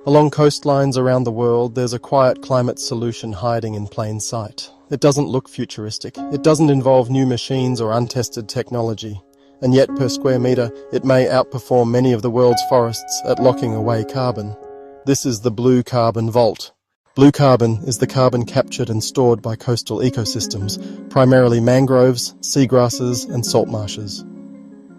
Along coastlines around the world, there's a quiet climate solution hiding in plain sight. It doesn't look futuristic. It doesn't involve new machines or untested technology. And yet, per square metre, it may outperform many of the world's forests at locking away carbon. This is the blue carbon vault. Blue carbon is the carbon captured and stored by coastal ecosystems, primarily mangroves, seagrasses and salt marshes.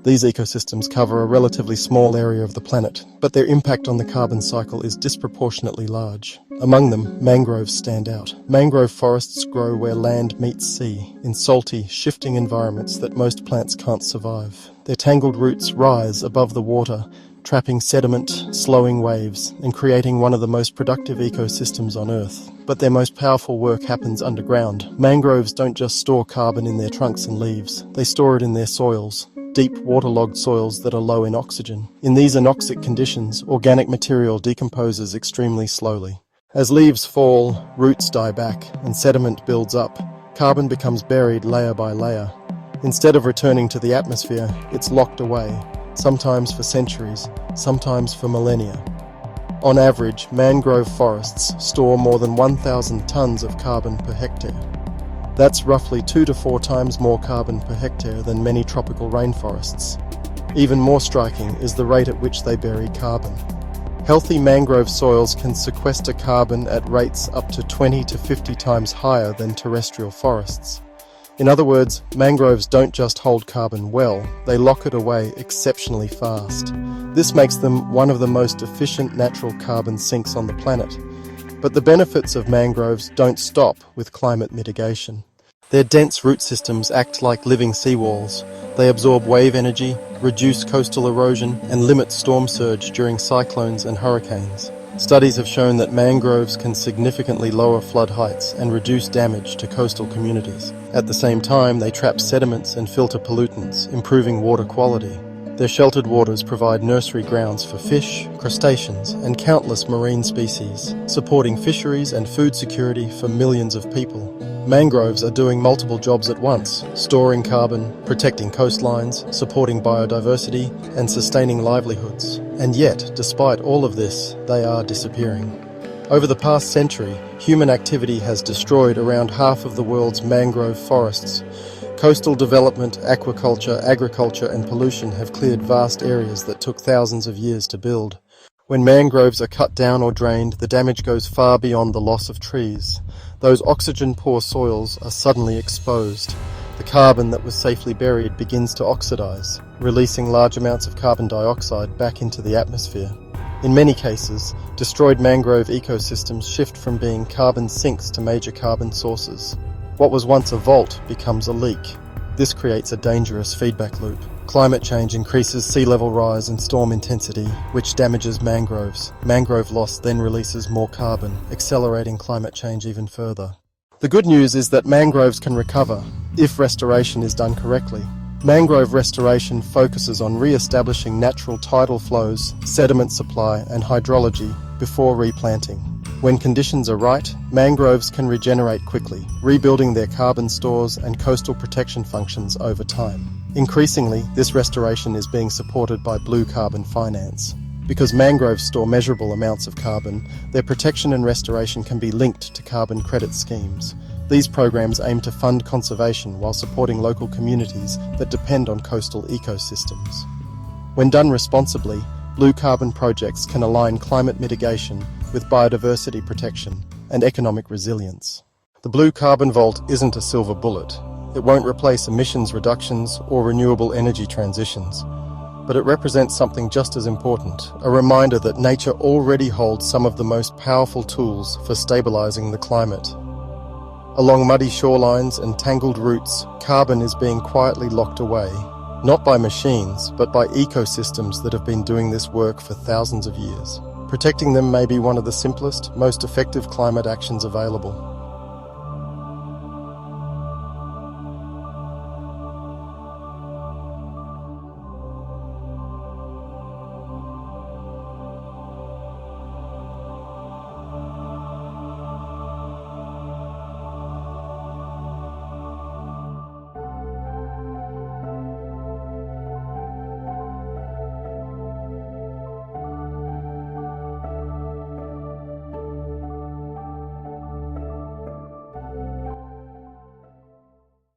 These ecosystems cover a relatively small area of the planet, but their impact on the carbon cycle is disproportionately large. Among them, mangroves stand out. Mangrove forests grow where land meets sea, in salty, shifting environments that most plants can't survive. Their tangled roots rise above the water, trapping sediment, slowing waves, and creating one of the most productive ecosystems on Earth. But their most powerful work happens underground. Mangroves don't just store carbon in their trunks and leaves, they store it in their soils. Deep, waterlogged soils that are low in oxygen. In these anoxic conditions, organic material decomposes extremely slowly. As leaves fall, roots die back, and sediment builds up. Carbon becomes buried layer by layer. Instead of returning to the atmosphere, it's locked away, sometimes for centuries, sometimes for millennia. On average, mangrove forests store more than 1,000 tons of carbon per hectare. That's roughly 2 to 4 times more carbon per hectare than many tropical rainforests. Even more striking is the rate at which they bury carbon. Healthy mangrove soils can sequester carbon at rates up to 20 to 50 times higher than terrestrial forests. In other words, mangroves don't just hold carbon well, they lock it away exceptionally fast. This makes them one of the most efficient natural carbon sinks on the planet. But the benefits of mangroves don't stop with climate mitigation. Their dense root systems act like living seawalls. They absorb wave energy, reduce coastal erosion, and limit storm surge during cyclones and hurricanes. Studies have shown that mangroves can significantly lower flood heights and reduce damage to coastal communities. At the same time, they trap sediments and filter pollutants, improving water quality. Their sheltered waters provide nursery grounds for fish, crustaceans, and countless marine species, supporting fisheries and food security for millions of people. Mangroves are doing multiple jobs at once, storing carbon, protecting coastlines, supporting biodiversity, and sustaining livelihoods. And yet, despite all of this, they are disappearing. Over the past century, human activity has destroyed around half of the world's mangrove forests. Coastal development, aquaculture, agriculture and pollution have cleared vast areas that took thousands of years to build. When mangroves are cut down or drained, the damage goes far beyond the loss of trees. Those oxygen-poor soils are suddenly exposed. The carbon that was safely buried begins to oxidize, releasing large amounts of carbon dioxide back into the atmosphere. In many cases, destroyed mangrove ecosystems shift from being carbon sinks to major carbon sources. What was once a vault becomes a leak. This creates a dangerous feedback loop. Climate change increases sea level rise and storm intensity, which damages mangroves. Mangrove loss then releases more carbon, accelerating climate change even further. The good news is that mangroves can recover, if restoration is done correctly. Mangrove restoration focuses on re-establishing natural tidal flows, sediment supply and hydrology before replanting. When conditions are right, mangroves can regenerate quickly, rebuilding their carbon stores and coastal protection functions over time. Increasingly, this restoration is being supported by blue carbon finance. Because mangroves store measurable amounts of carbon, their protection and restoration can be linked to carbon credit schemes. These programs aim to fund conservation while supporting local communities that depend on coastal ecosystems. When done responsibly, blue carbon projects can align climate mitigation with biodiversity protection and economic resilience. The blue carbon vault isn't a silver bullet. It won't replace emissions reductions or renewable energy transitions. But it represents something just as important, a reminder that nature already holds some of the most powerful tools for stabilizing the climate. Along muddy shorelines and tangled roots, carbon is being quietly locked away, not by machines, but by ecosystems that have been doing this work for thousands of years. Protecting them may be one of the simplest, most effective climate actions available.